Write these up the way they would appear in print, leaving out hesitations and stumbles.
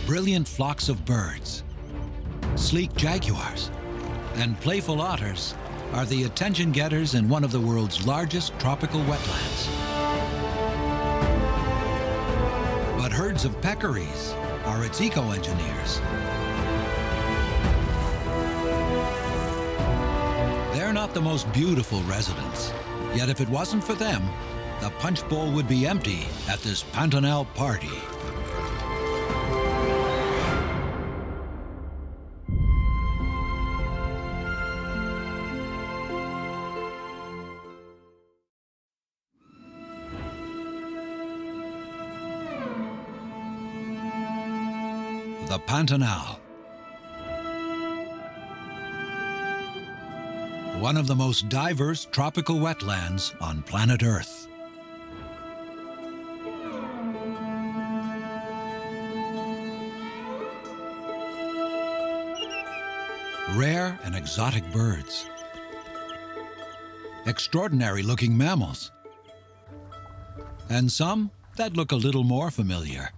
brilliant flocks of birds, sleek jaguars, and playful otters are the attention getters in one of the world's largest tropical wetlands. But herds of peccaries are its eco-engineers. They're not the most beautiful residents, yet if it wasn't for them, the punch bowl would be empty at this Pantanal party. The Pantanal. One of the most diverse tropical wetlands on planet Earth. Rare and exotic birds. Extraordinary-looking mammals. And some that look a little more familiar.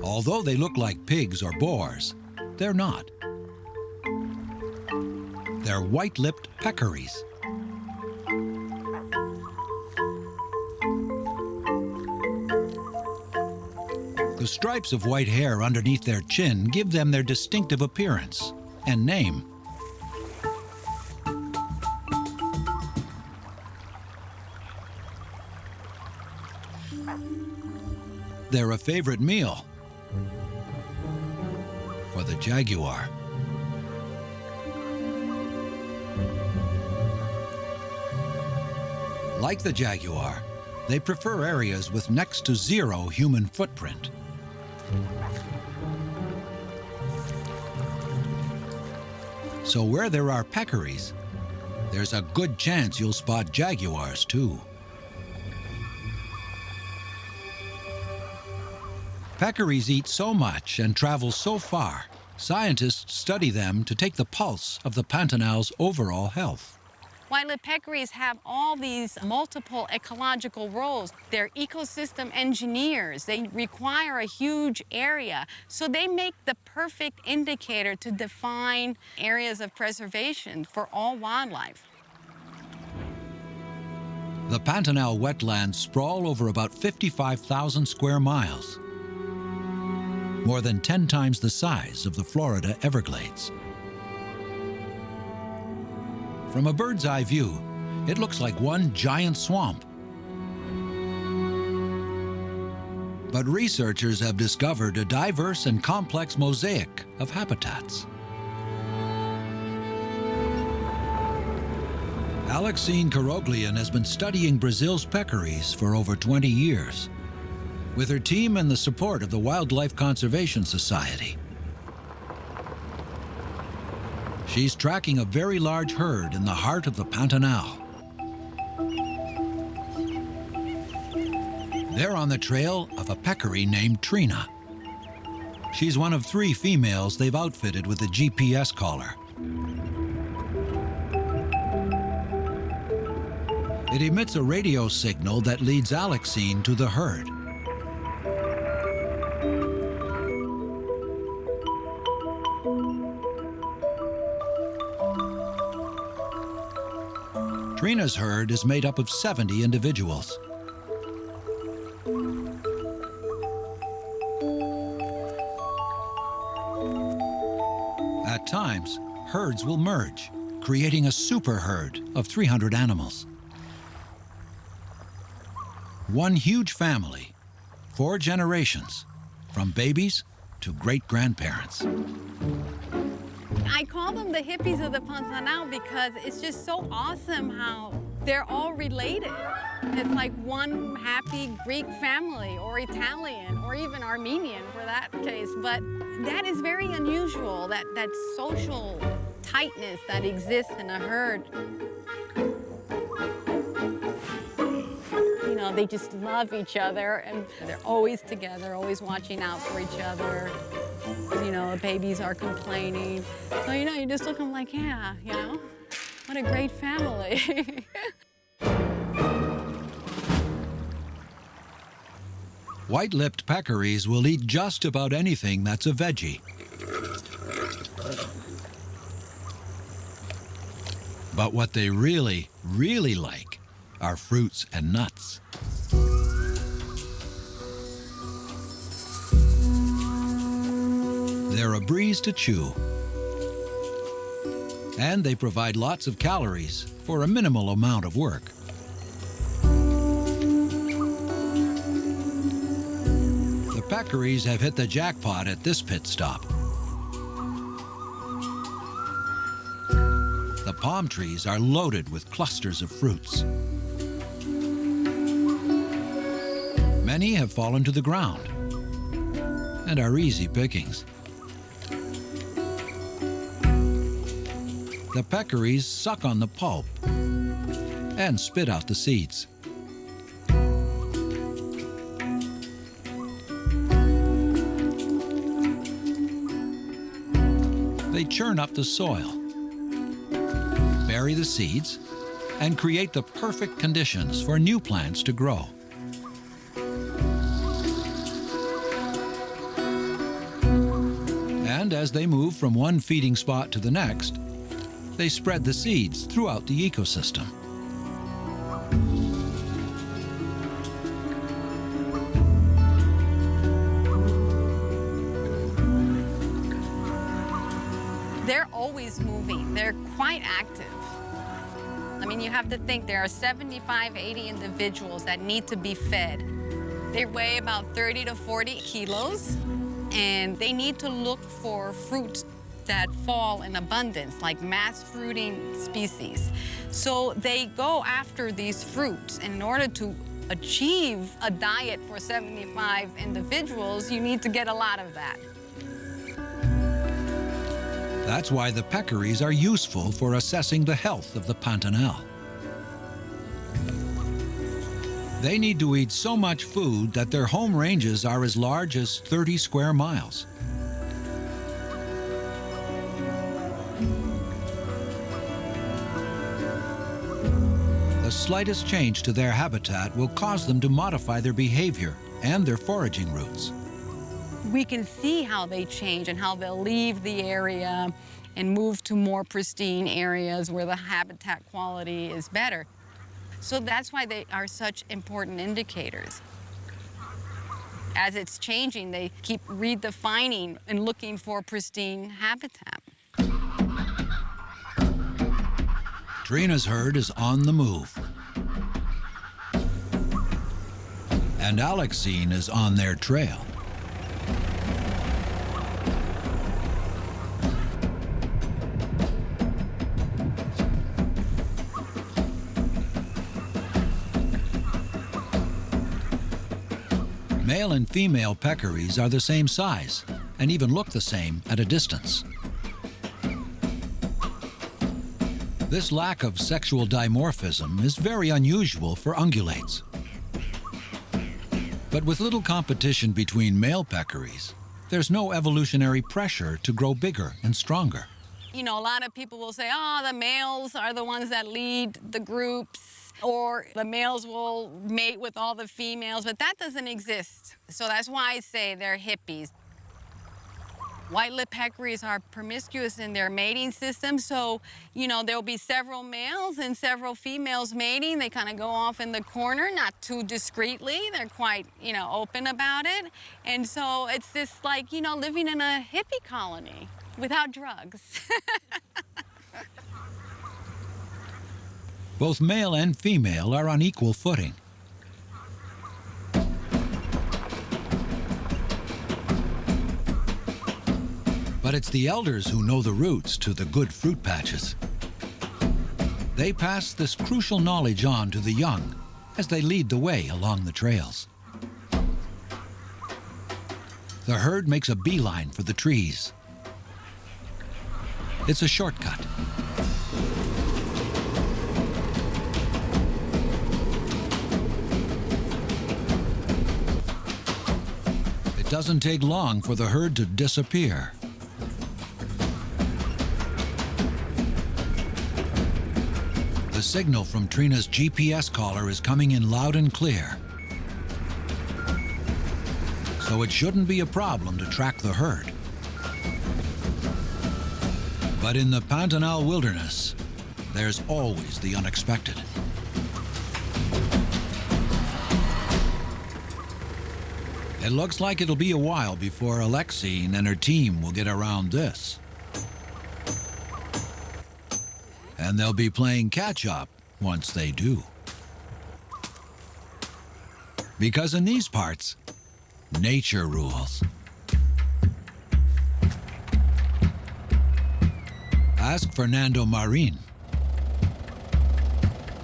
Although they look like pigs or boars, they're not. They're white-lipped peccaries. The stripes of white hair underneath their chin give them their distinctive appearance and name. They're a favorite meal for the jaguar. Like the jaguar, they prefer areas with next to zero human footprint. So where there are peccaries, there's a good chance you'll spot jaguars too. Peccaries eat so much and travel so far, scientists study them to take the pulse of the Pantanal's overall health. White-lipped peccaries have all these multiple ecological roles. They're ecosystem engineers. They require a huge area, so they make the perfect indicator to define areas of preservation for all wildlife. The Pantanal wetlands sprawl over about 55,000 square miles, more than 10 times the size of the Florida Everglades. From a bird's eye view, it looks like one giant swamp. But researchers have discovered a diverse and complex mosaic of habitats. Alexine Karoglian has been studying Brazil's peccaries for over 20 years, with her team and the support of the Wildlife Conservation Society. She's tracking a very large herd in the heart of the Pantanal. They're on the trail of a peccary named Trina. She's one of 3 females they've outfitted with a GPS collar. It emits a radio signal that leads Alexine to the herd. Trina's herd is made up of 70 individuals. At times, herds will merge, creating a super herd of 300 animals. One huge family, 4 generations, from babies to great-grandparents. I call them the hippies of the Pantanal because it's just so awesome how they're all related. It's like one happy Greek family, or Italian, or even Armenian for that case. But that is very unusual, that social tightness that exists in a herd. You know, they just love each other, and they're always together, always watching out for each other. You know, the babies are complaining. So, you know, you just look at them like, yeah, you know, what a great family. White-lipped peccaries will eat just about anything that's a veggie. But what they really, really like are fruits and nuts. They're a breeze to chew, and they provide lots of calories for a minimal amount of work. The peccaries have hit the jackpot at this pit stop. The palm trees are loaded with clusters of fruits. Many have fallen to the ground and are easy pickings. The peccaries suck on the pulp and spit out the seeds. They churn up the soil, bury the seeds, and create the perfect conditions for new plants to grow. And as they move from one feeding spot to the next, they spread the seeds throughout the ecosystem. They're always moving. They're quite active. I mean, you have to think there are 75, 80 individuals that need to be fed. They weigh about 30 to 40 kilos, and they need to look for fruits that fall in abundance, like mass fruiting species. So they go after these fruits. In order to achieve a diet for 75 individuals, you need to get a lot of that. That's why the peccaries are useful for assessing the health of the Pantanal. They need to eat so much food that their home ranges are as large as 30 square miles. The slightest change to their habitat will cause them to modify their behavior and their foraging routes. We can see how they change and how they'll leave the area and move to more pristine areas where the habitat quality is better. So that's why they are such important indicators. As it's changing, they keep redefining and looking for pristine habitat. Trina's herd is on the move. And Alexine is on their trail. Male and female peccaries are the same size and even look the same at a distance. This lack of sexual dimorphism is very unusual for ungulates. But with little competition between male peccaries, there's no evolutionary pressure to grow bigger and stronger. You know, a lot of people will say, oh, the males are the ones that lead the groups, or the males will mate with all the females, but that doesn't exist. So that's why I say they're hippies. White-lipped peccaries are promiscuous in their mating system, so, you know, there'll be several males and several females mating. They kind of go off in the corner, not too discreetly. They're quite, you know, open about it. And so it's just like, you know, living in a hippie colony without drugs. Both male and female are on equal footing. But it's the elders who know the routes to the good fruit patches. They pass this crucial knowledge on to the young as they lead the way along the trails. The herd makes a beeline for the trees. It's a shortcut. It doesn't take long for the herd to disappear. The signal from Trina's GPS collar is coming in loud and clear. so it shouldn't be a problem to track the herd. But in the Pantanal wilderness, there's always the unexpected. It looks like it'll be a while before Alexine and her team will get around this. And they'll be playing catch-up once they do. Because in these parts, nature rules. Ask Fernando Marin.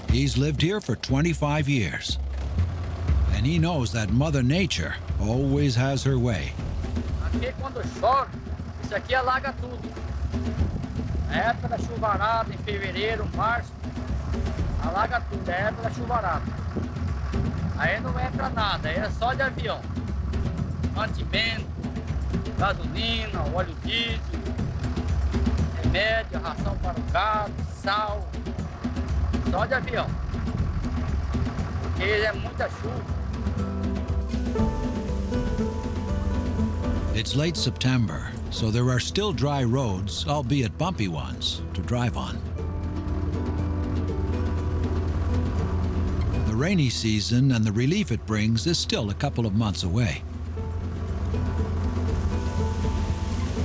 He's lived here for 25 years. And he knows that Mother Nature always has her way. Aqui quando chove, isso aqui alaga tudo. Na época da chuvarada, em fevereiro, março, alaga tudo, é época da chuvarada. Aí não entra nada, aí é só de avião. Mantimento, gasolina, óleo diesel, remédio, ração para o gado, sal, só de avião. Porque é muita chuva. It's late September, so there are still dry roads, albeit bumpy ones, to drive on. The rainy season and the relief it brings is still a couple of months away.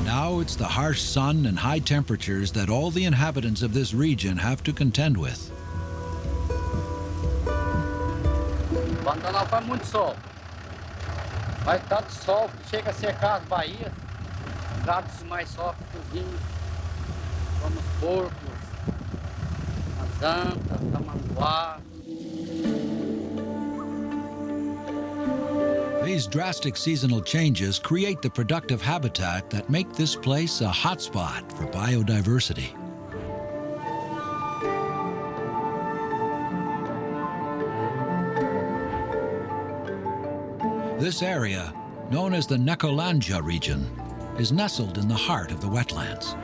Now it's the harsh sun and high temperatures that all the inhabitants of this region have to contend with. Pantanal faz muito sol. Faz tanto sol que chega a secar as baías. Os gados mais sofrem com vinho, como os porcos, as antas, tamanduá. These drastic seasonal changes create the productive habitat that make this place a hotspot for biodiversity. This area, known as the Necolandia region, is nestled in the heart of the wetlands.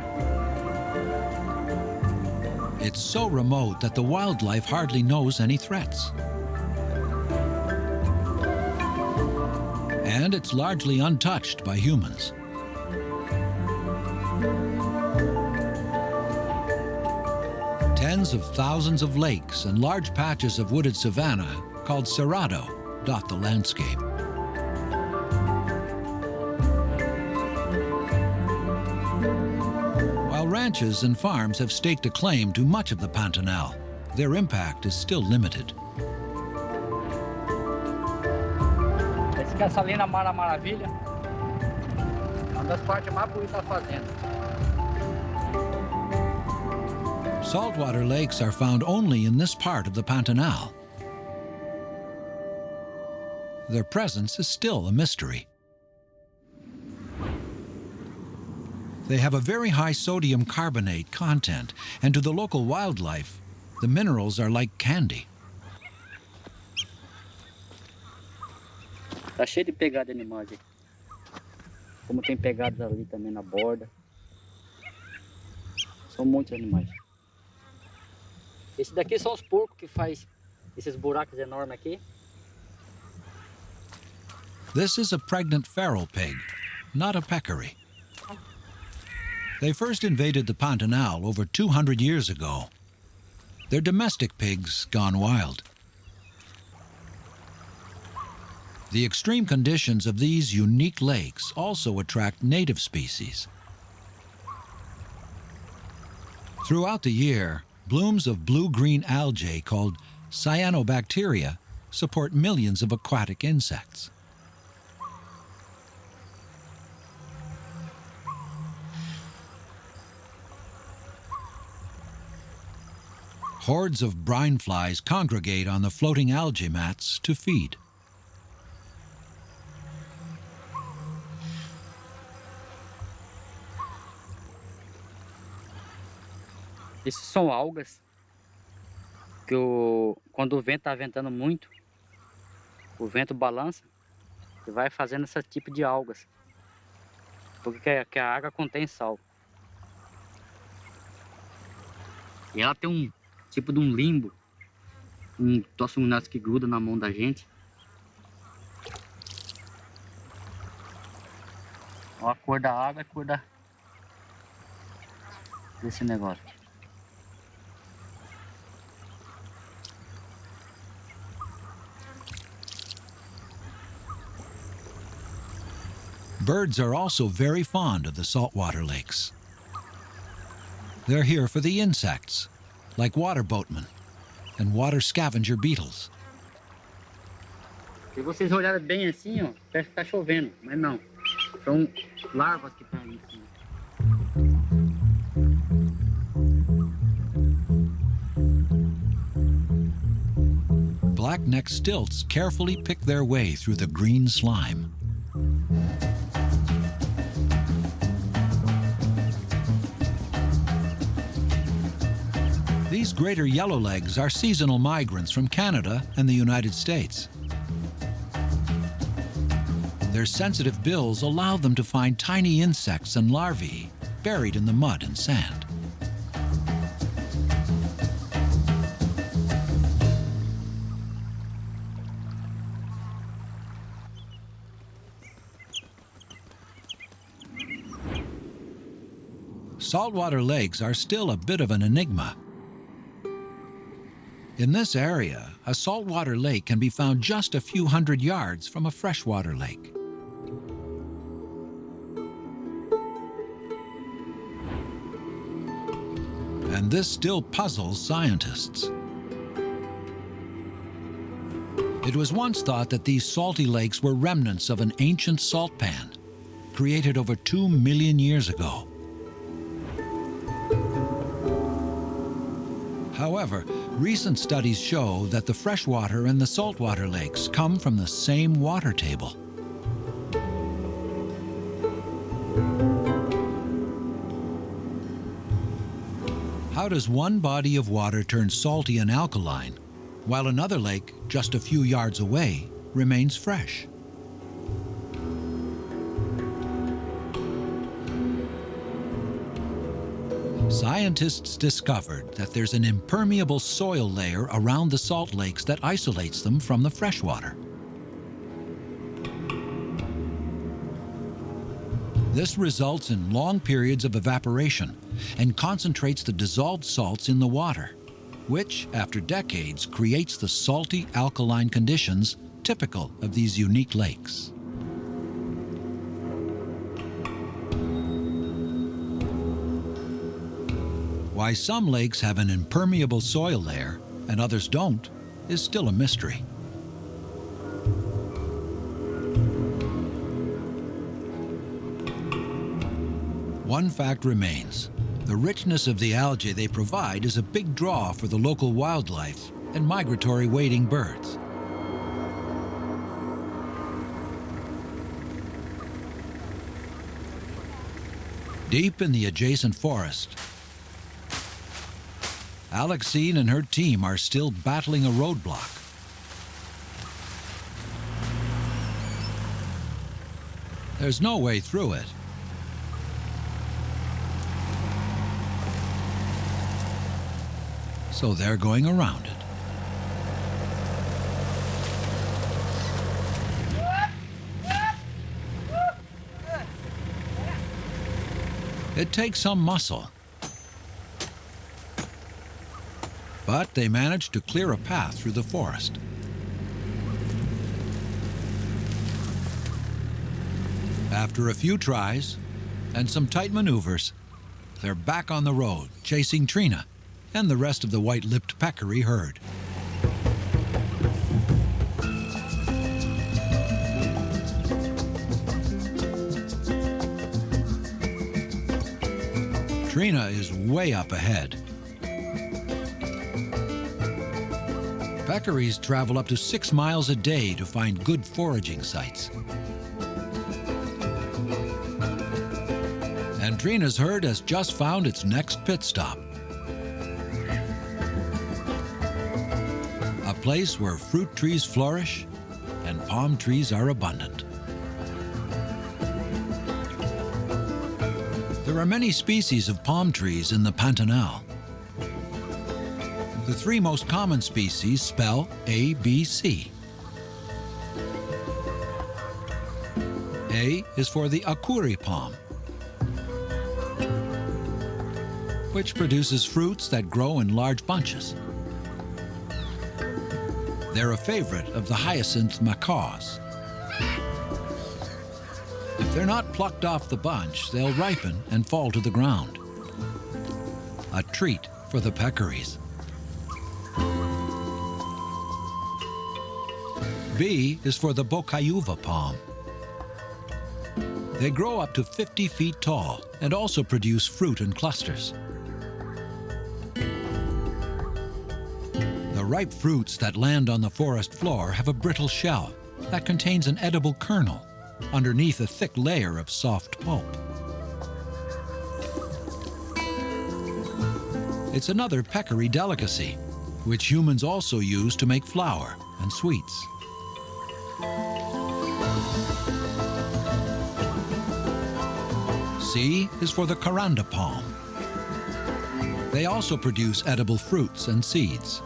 It's so remote that the wildlife hardly knows any threats. And it's largely untouched by humans. Tens of thousands of lakes and large patches of wooded savanna called cerrado dot the landscape. While ranches and farms have staked a claim to much of the Pantanal, their impact is still limited. Essa ali na Mara Maravilha, uma das partes mais bonitas da fazenda. Saltwater lakes are found only in this part of the Pantanal. Their presence is still a mystery. They have a very high sodium carbonate content, and to the local wildlife, the minerals are like candy. Tá cheio de pegada de animais aqui. Como tem pegadas ali também na borda. São muitos animais. Esse daqui são os porcos que faz esses buracos enormes aqui. This is a pregnant feral pig, not a peccary. They first invaded the Pantanal over 200 years ago. They're domestic pigs gone wild. The extreme conditions of these unique lakes also attract native species. Throughout the year, blooms of blue-green algae called cyanobacteria support millions of aquatic insects. Hordes of brine flies congregate on the floating algae mats to feed. Esses são algas que quando o vento está ventando muito, o vento balança e vai fazendo esse tipo de algas, porque a água contém sal. E ela tem um tipo de um limbo, um tosse que gruda na mão da gente. Ó, a cor da água é a cor desse negócio. Birds are also very fond of the saltwater lakes. They're here for the insects, like water boatmen and water scavenger beetles. Se vocês olharem bem assim, ó, parece que tá chovendo, mas não. São larvas que estão ali em cima. Black-necked stilts carefully pick their way through the green slime. These greater yellowlegs are seasonal migrants from Canada and the United States. Their sensitive bills allow them to find tiny insects and larvae buried in the mud and sand. Saltwater lakes are still a bit of an enigma. In this area, a saltwater lake can be found just a few hundred yards from a freshwater lake. And this still puzzles scientists. It was once thought that these salty lakes were remnants of an ancient salt pan, created over 2 million years ago. However, recent studies show that the freshwater and the saltwater lakes come from the same water table. How does one body of water turn salty and alkaline, while another lake, just a few yards away, remains fresh? Scientists discovered that there's an impermeable soil layer around the salt lakes that isolates them from the freshwater. This results in long periods of evaporation and concentrates the dissolved salts in the water, which, after decades, creates the salty alkaline conditions typical of these unique lakes. Why some lakes have an impermeable soil layer and others don't is still a mystery. One fact remains. The richness of the algae they provide is a big draw for the local wildlife and migratory wading birds. Deep in the adjacent forest, Alexine and her team are still battling a roadblock. There's no way through it. So they're going around it. It takes some muscle. But they managed to clear a path through the forest. After a few tries and some tight maneuvers, they're back on the road, chasing Trina and the rest of the white-lipped peccary herd. Trina is way up ahead. Peccaries travel up to 6 miles a day to find good foraging sites. And Trina's herd has just found its next pit stop. A place where fruit trees flourish and palm trees are abundant. There are many species of palm trees in the Pantanal. The 3 most common species spell ABC. A is for the akuri palm, which produces fruits that grow in large bunches. They're a favorite of the hyacinth macaws. If they're not plucked off the bunch, they'll ripen and fall to the ground. A treat for the peccaries. B is for the bocayuva palm. They grow up to 50 feet tall and also produce fruit in clusters. The ripe fruits that land on the forest floor have a brittle shell that contains an edible kernel underneath a thick layer of soft pulp. It's another peccary delicacy, which humans also use to make flour and sweets. C is for the caranda palm. They also produce edible fruits and seeds.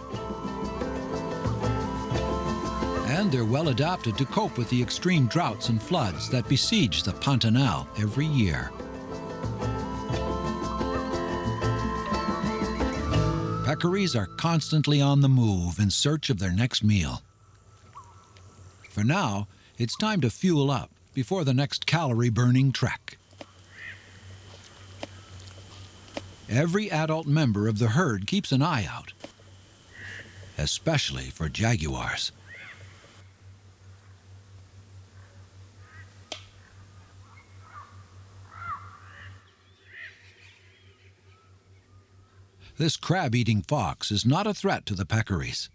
And they're well adapted to cope with the extreme droughts and floods that besiege the Pantanal every year. Peccaries are constantly on the move in search of their next meal. For now, it's time to fuel up before the next calorie-burning trek. Every adult member of the herd keeps an eye out, especially for jaguars. This crab-eating fox is not a threat to the peccaries.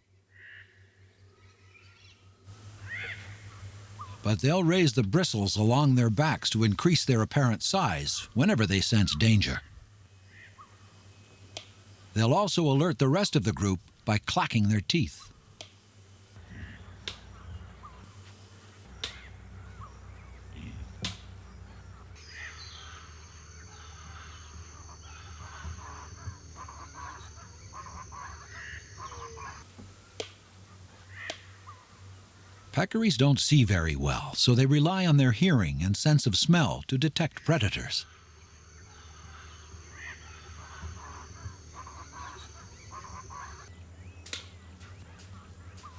But they'll raise the bristles along their backs to increase their apparent size whenever they sense danger. They'll also alert the rest of the group by clacking their teeth. Peccaries don't see very well, so they rely on their hearing and sense of smell to detect predators.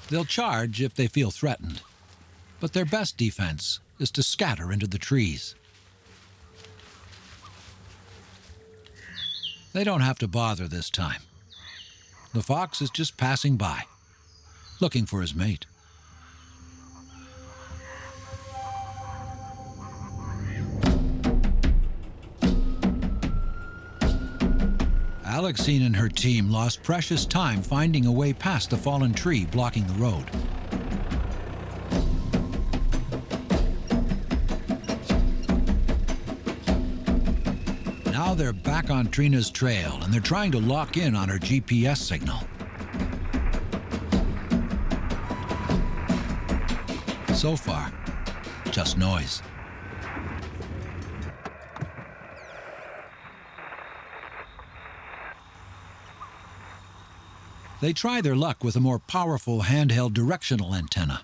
They'll charge if they feel threatened, but their best defense is to scatter into the trees. They don't have to bother this time. The fox is just passing by, looking for his mate. Alexine and her team lost precious time finding a way past the fallen tree blocking the road. Now they're back on Trina's trail and they're trying to lock in on her GPS signal. So far, just noise. They try their luck with a more powerful handheld directional antenna.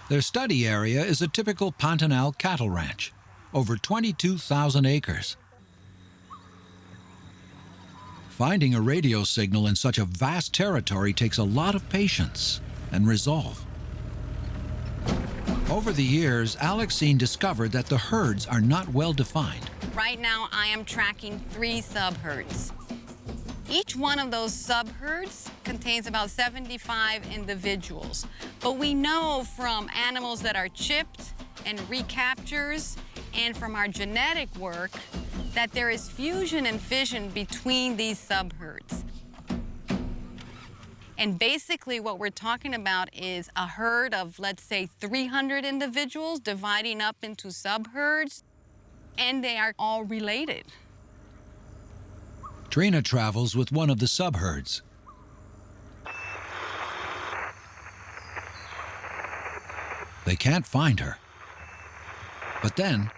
Their study area is a typical Pantanal cattle ranch, over 22,000 acres. Finding a radio signal in such a vast territory takes a lot of patience and resolve. Over the years, Alexine discovered that the herds are not well defined. Right now, I am tracking 3 subherds. Each one of those subherds contains about 75 individuals. But we know from animals that are chipped and recaptures and from our genetic work that there is fusion and fission between these subherds. And basically what we're talking about is a herd of, let's say, 300 individuals dividing up into subherds, and they are all related. Trina travels with one of the subherds. They can't find her. But then,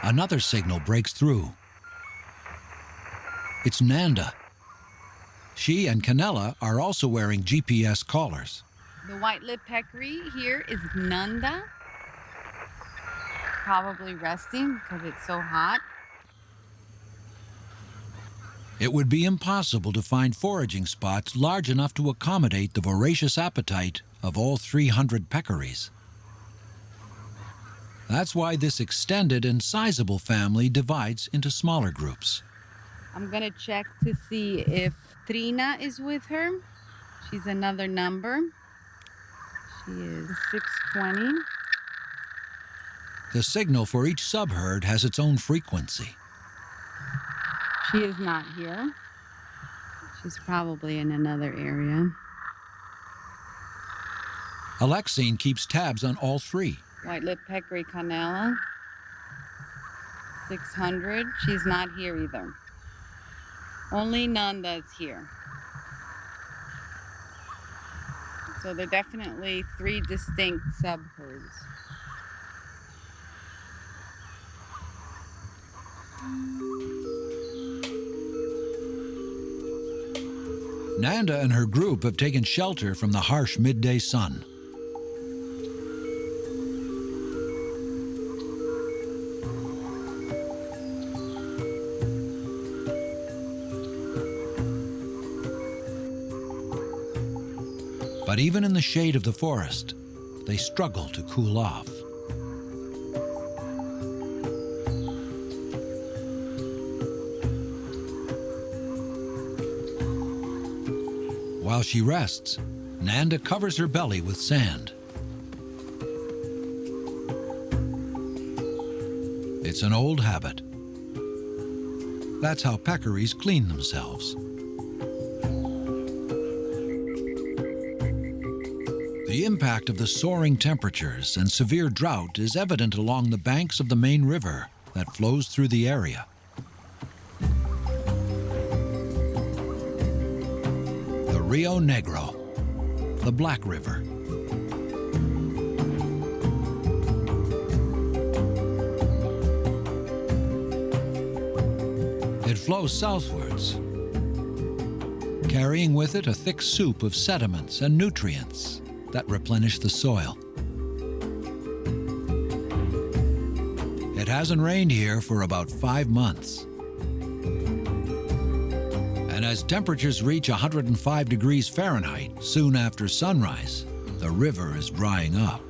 another signal breaks through. It's Nanda, She and Canella are also wearing GPS collars. The white-lipped peccary here is Nanda. Probably resting because it's so hot. It would be impossible to find foraging spots large enough to accommodate the voracious appetite of all 300 peccaries. That's why this extended and sizable family divides into smaller groups. I'm gonna check to see if Trina is with her. She's another number. She is 620. The signal for each subherd has its own frequency. She is not here. She's probably in another area. Alexine keeps tabs on all three. White-lipped peccary Canella, 600. She's not here either. Only Nanda is here. So they're definitely three distinct subherds. Nanda and her group have taken shelter from the harsh midday sun. But even in the shade of the forest, they struggle to cool off. While she rests, Nanda covers her belly with sand. It's an old habit. That's how peccaries clean themselves. The impact of the soaring temperatures and severe drought is evident along the banks of the main river that flows through the area. The Rio Negro, the Black River. It flows southwards, carrying with it a thick soup of sediments and nutrients that replenish the soil. It hasn't rained here for about 5 months. And as temperatures reach 105 degrees Fahrenheit soon after sunrise, the river is drying up.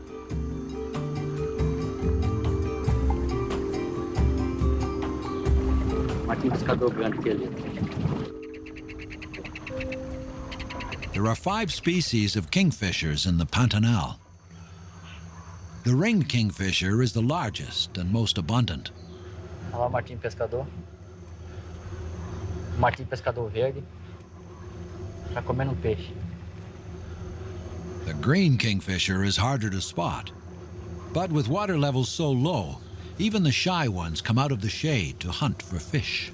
There are 5 species of kingfishers in the Pantanal. The ringed kingfisher is the largest and most abundant. Olha lá o Martim Pescador. O Martim Pescador verde. Tá comendo peixe. The green kingfisher is harder to spot. But with water levels so low, even the shy ones come out of the shade to hunt for fish.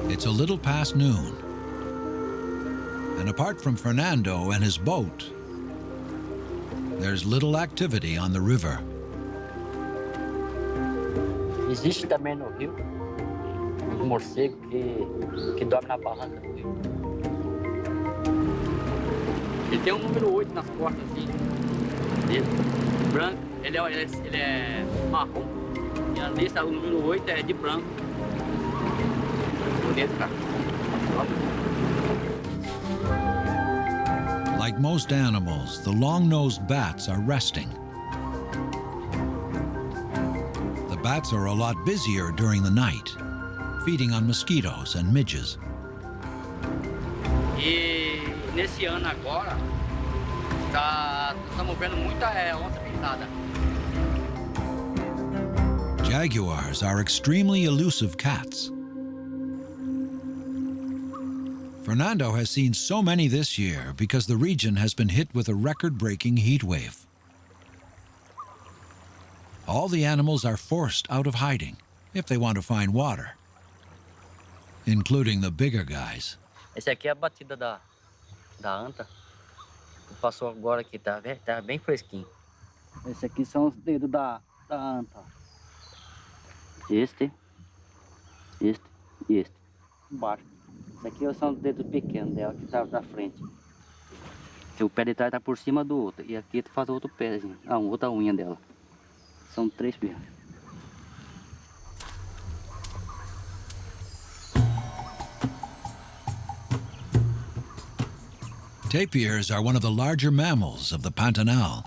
It's a little past noon. And apart from Fernando and his boat, there's little activity on the river. Existe também no rio um morcego que dorme na barranca do rio. Ele tem um número 8 nas costas, assim, dele, branco. Ele é marrom. E a lista, o número 8 é de branco. Bonito, cara. Like most animals, the long-nosed bats are resting. The bats are a lot busier during the night, feeding on mosquitoes and midges. E nesse ano agora, estamos vendo muita onça pintada. Jaguars are extremely elusive cats. Fernando has seen so many this year because the region has been hit with a record-breaking heat wave. All the animals are forced out of hiding if they want to find water, including the bigger guys. Esse aqui é a batida da anta. Passou agora aqui, tá bem fresquinho. Esse aqui são os dedos da anta. Este, Isso. Embaixo. Isso aqui são os dedos pequenos dela que tá na frente. O pé de trás tá por cima do outro. E aqui tu faz outro pezinho. Ah, outra unha dela. São 3 pés. Tapirs are one of the larger mammals of the Pantanal.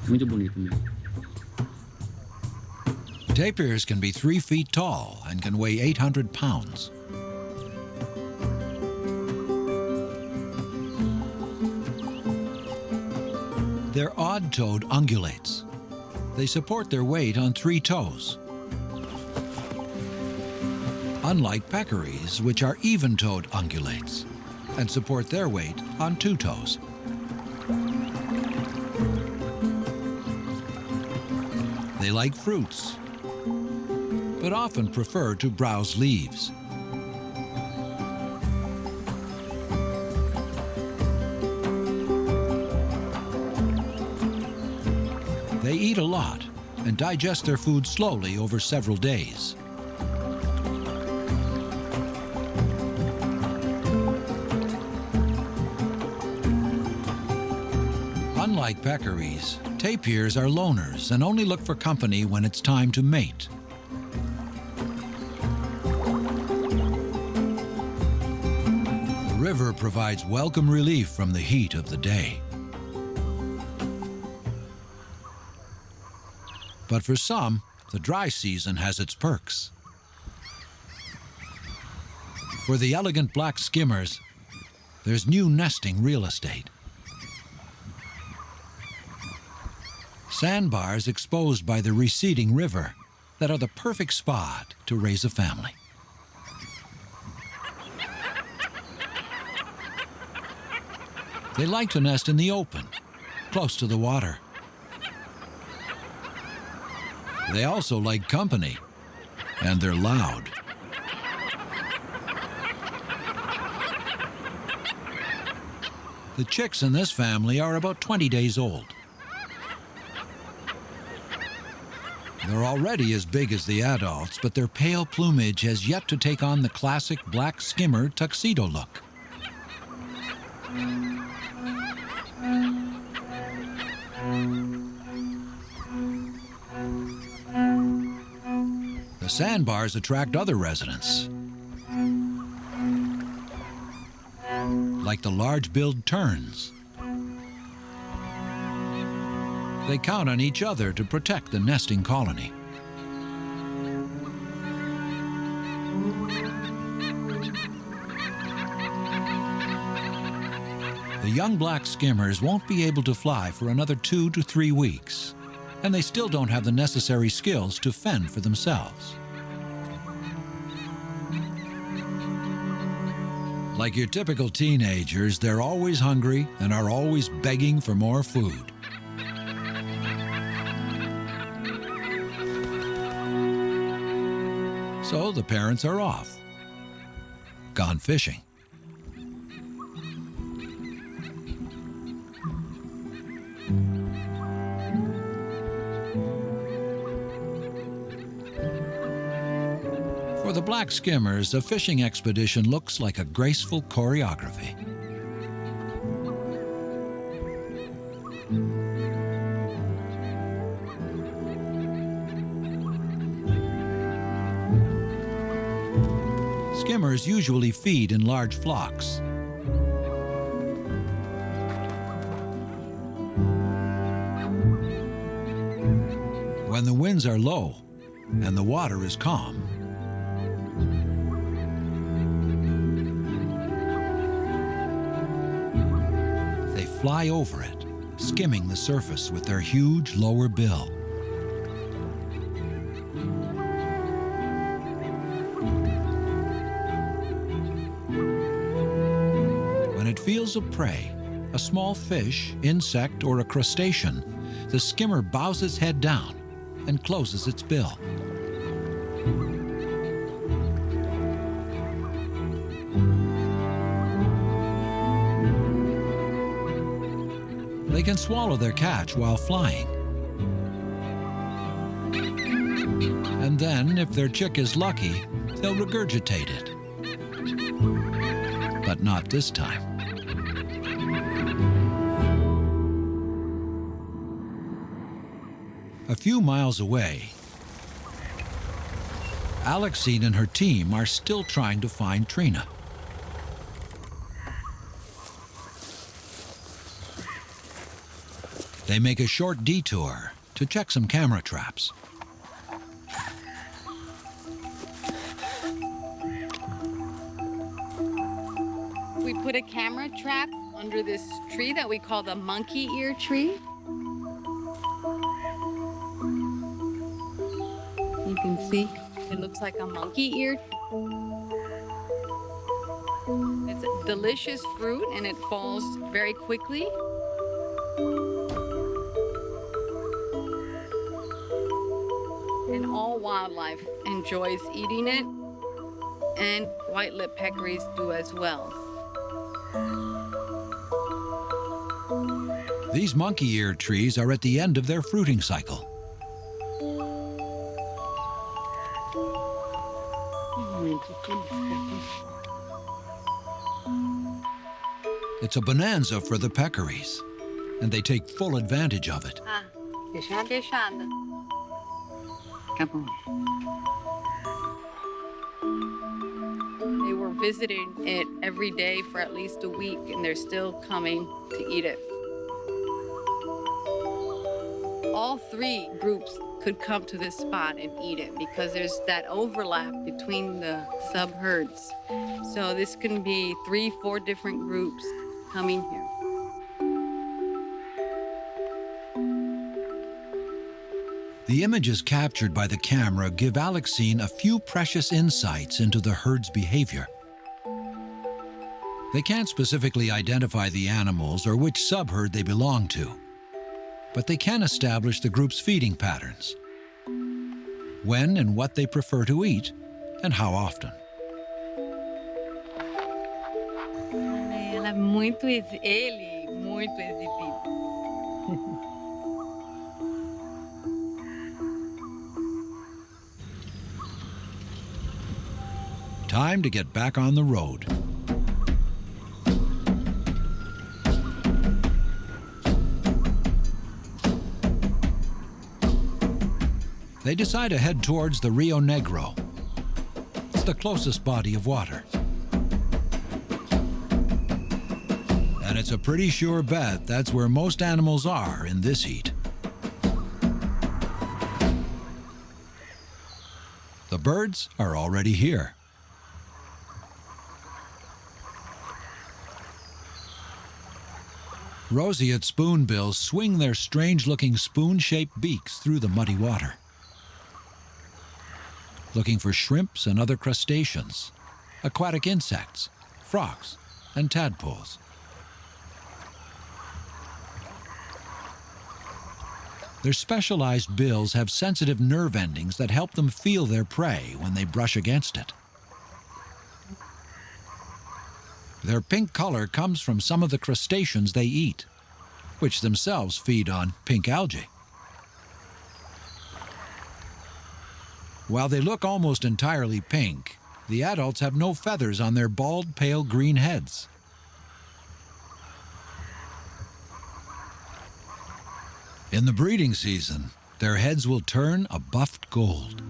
Muito bonito mesmo. Tapirs can be 3 feet tall and can weigh 800 pounds. They're odd-toed ungulates. They support their weight on 3 toes. Unlike peccaries, which are even-toed ungulates and support their weight on 2 toes. They like fruits, but often prefer to browse leaves. They eat a lot and digest their food slowly over several days. Unlike peccaries, tapirs are loners and only look for company when it's time to mate. The river provides welcome relief from the heat of the day. But for some, the dry season has its perks. For the elegant black skimmers, there's new nesting real estate. Sandbars exposed by the receding river that are the perfect spot to raise a family. They like to nest in the open, close to the water. They also like company, and they're loud. The chicks in this family are about 20 days old. They're already as big as the adults, but their pale plumage has yet to take on the classic black skimmer tuxedo look. The sandbars attract other residents, like the large-billed terns. They count on each other to protect the nesting colony. The young black skimmers won't be able to fly for another 2 to 3 weeks, and they still don't have the necessary skills to fend for themselves. Like your typical teenagers, they're always hungry and are always begging for more food. So the parents are off, gone fishing. For the black skimmers, a fishing expedition looks like a graceful choreography. Skimmers usually feed in large flocks. When the winds are low and the water is calm, they fly over it, skimming the surface with their huge lower bill. When it feels a prey, a small fish, insect, or a crustacean, the skimmer bows its head down and closes its bill. They can swallow their catch while flying. And then, if their chick is lucky, they'll regurgitate it. But not this time. A few miles away, Alexine and her team are still trying to find Trina. They make a short detour to check some camera traps. We put a camera trap under this tree that we call the monkey ear tree. You can see it looks like a monkey ear. It's a delicious fruit and it falls very quickly. And all wildlife enjoys eating it, and white-lipped peccaries do as well. These monkey ear trees are at the end of their fruiting cycle. It's a bonanza for the peccaries, and they take full advantage of it. Queixada. They were visiting it every day for at least a week, and they're still coming to eat it. All three groups could come to this spot and eat it because there's that overlap between the sub-herds. So this can be 3-4 different groups coming here. The images captured by the camera give Alexine a few precious insights into the herd's behavior. They can't specifically identify the animals or which sub-herd they belong to, but they can establish the group's feeding patterns, when and what they prefer to eat, and how often. Ela é muito exibida. Time to get back on the road. They decide to head towards the Rio Negro. It's the closest body of water. And it's a pretty sure bet that's where most animals are in this heat. The birds are already here. Roseate spoonbills swing their strange-looking spoon-shaped beaks through the muddy water, looking for shrimps and other crustaceans, aquatic insects, frogs, and tadpoles. Their specialized bills have sensitive nerve endings that help them feel their prey when they brush against it. Their pink color comes from some of the crustaceans they eat, which themselves feed on pink algae. While they look almost entirely pink, the adults have no feathers on their bald, pale green heads. In the breeding season, their heads will turn a buffed gold.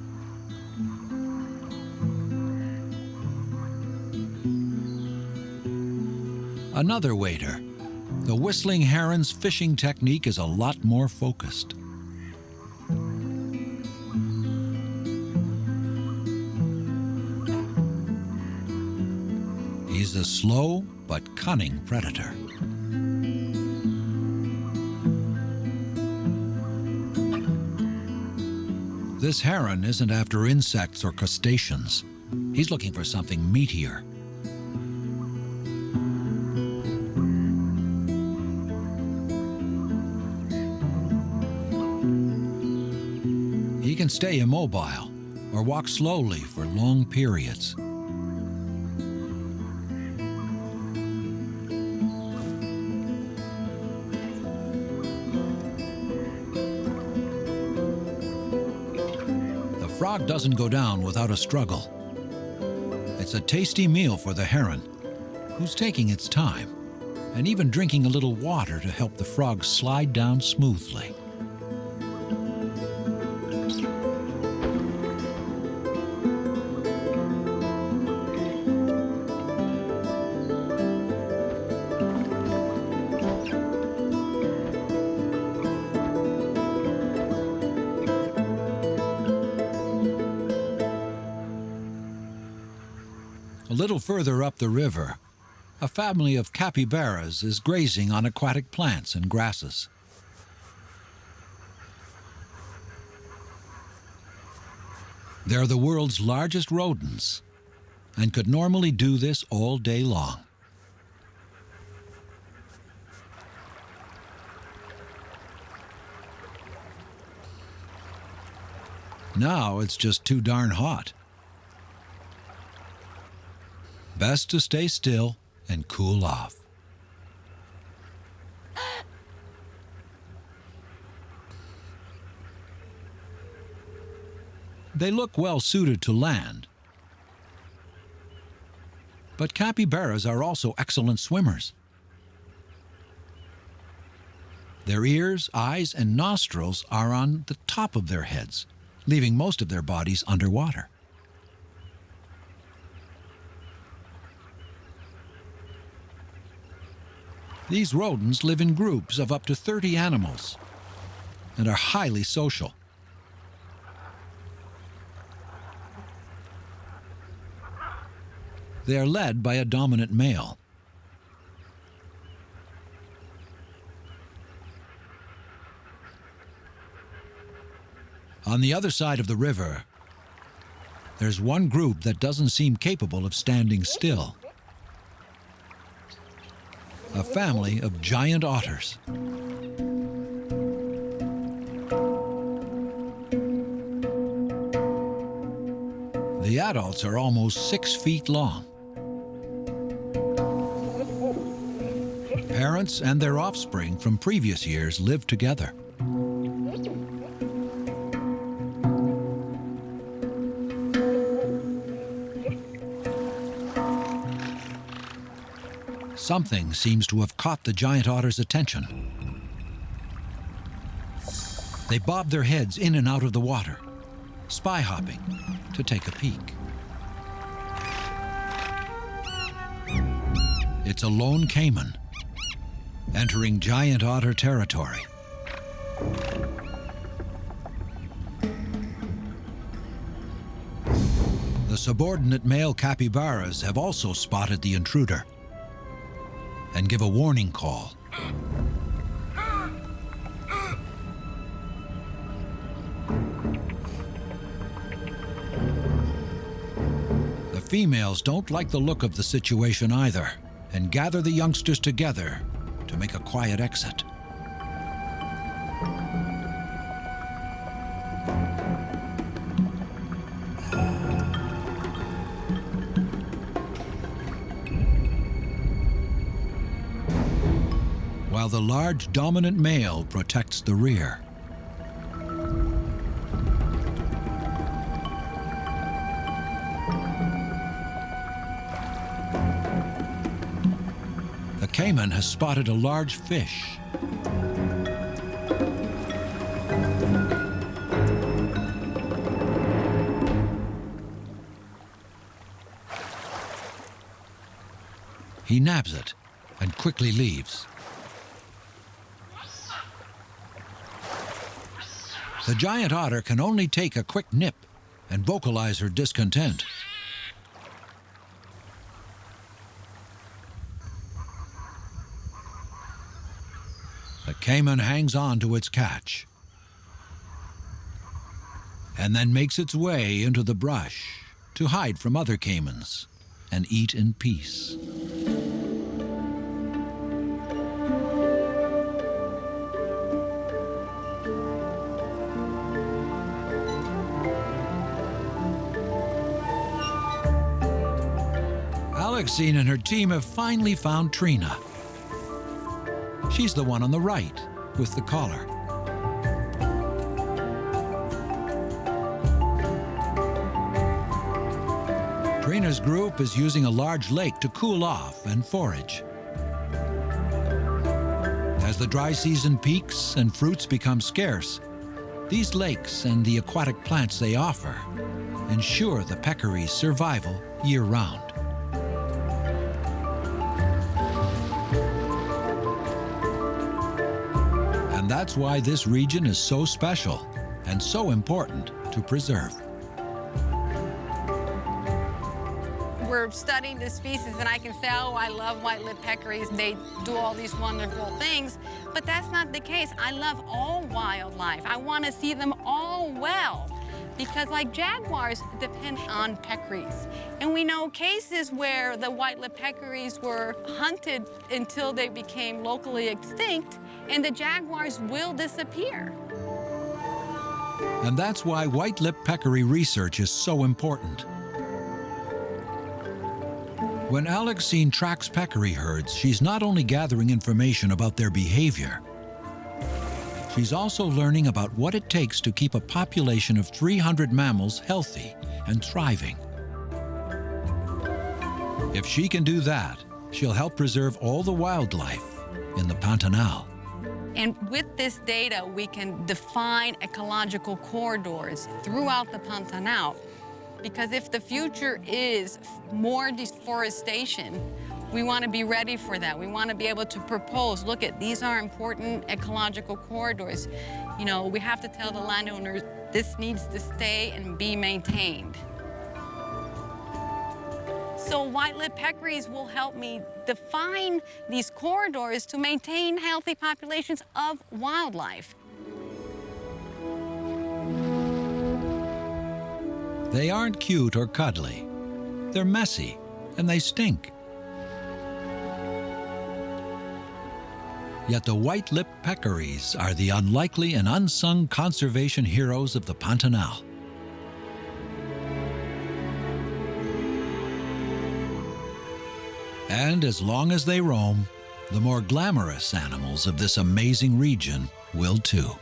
Another waiter. The whistling heron's fishing technique is a lot more focused. He's a slow but cunning predator. This heron isn't after insects or crustaceans. He's looking for something meatier. He can stay immobile or walk slowly for long periods. frog doesn't go down without a struggle. It's a tasty meal for the heron, who's taking its time and even drinking a little water to help the frog slide down smoothly. A little further up the river, a family of capybaras is grazing on aquatic plants and grasses. They're the world's largest rodents and could normally do this all day long. Now it's just too darn hot. Best to stay still and cool off. They look well suited to land, but capybaras are also excellent swimmers. Their ears, eyes, and nostrils are on the top of their heads, leaving most of their bodies underwater. These rodents live in groups of up to 30 animals and are highly social. They are led by a dominant male. On the other side of the river, there's one group that doesn't seem capable of standing still. A family of giant otters. The adults are almost 6 feet long. Parents and their offspring from previous years live together. Something seems to have caught the giant otter's attention. They bob their heads in and out of the water, spy hopping to take a peek. It's a lone caiman entering giant otter territory. The subordinate male capybaras have also spotted the intruder and give a warning call. The females don't like the look of the situation either and gather the youngsters together to make a quiet exit. While the large dominant male protects the rear. The caiman has spotted a large fish. He nabs it and quickly leaves. The giant otter can only take a quick nip and vocalize her discontent. The caiman hangs on to its catch and then makes its way into the brush to hide from other caimans and eat in peace. Alexine and her team have finally found Trina. She's the one on the right with the collar. Trina's group is using a large lake to cool off and forage. As the dry season peaks and fruits become scarce, these lakes and the aquatic plants they offer ensure the peccary's survival year-round. And that's why this region is so special and so important to preserve. We're studying this species, and I can say, oh, I love white-lipped peccaries. They do all these wonderful things, but that's not the case. I love all wildlife. I want to see them all well, because like jaguars depend on peccaries. And we know cases where the white-lipped peccaries were hunted until they became locally extinct, and the jaguars will disappear. And that's why white-lipped peccary research is so important. When Alexine tracks peccary herds, she's not only gathering information about their behavior, she's also learning about what it takes to keep a population of 300 mammals healthy and thriving. If she can do that, she'll help preserve all the wildlife in the Pantanal. And with this data, we can define ecological corridors throughout the Pantanal. Because if the future is more deforestation, we want to be ready for that. We want to be able to propose, look at, these are important ecological corridors. You know, we have to tell the landowners, this needs to stay and be maintained. So white-lipped peccaries will help me define these corridors to maintain healthy populations of wildlife. They aren't cute or cuddly. They're messy, and they stink. Yet the white-lipped peccaries are the unlikely and unsung conservation heroes of the Pantanal. And as long as they roam, the more glamorous animals of this amazing region will too.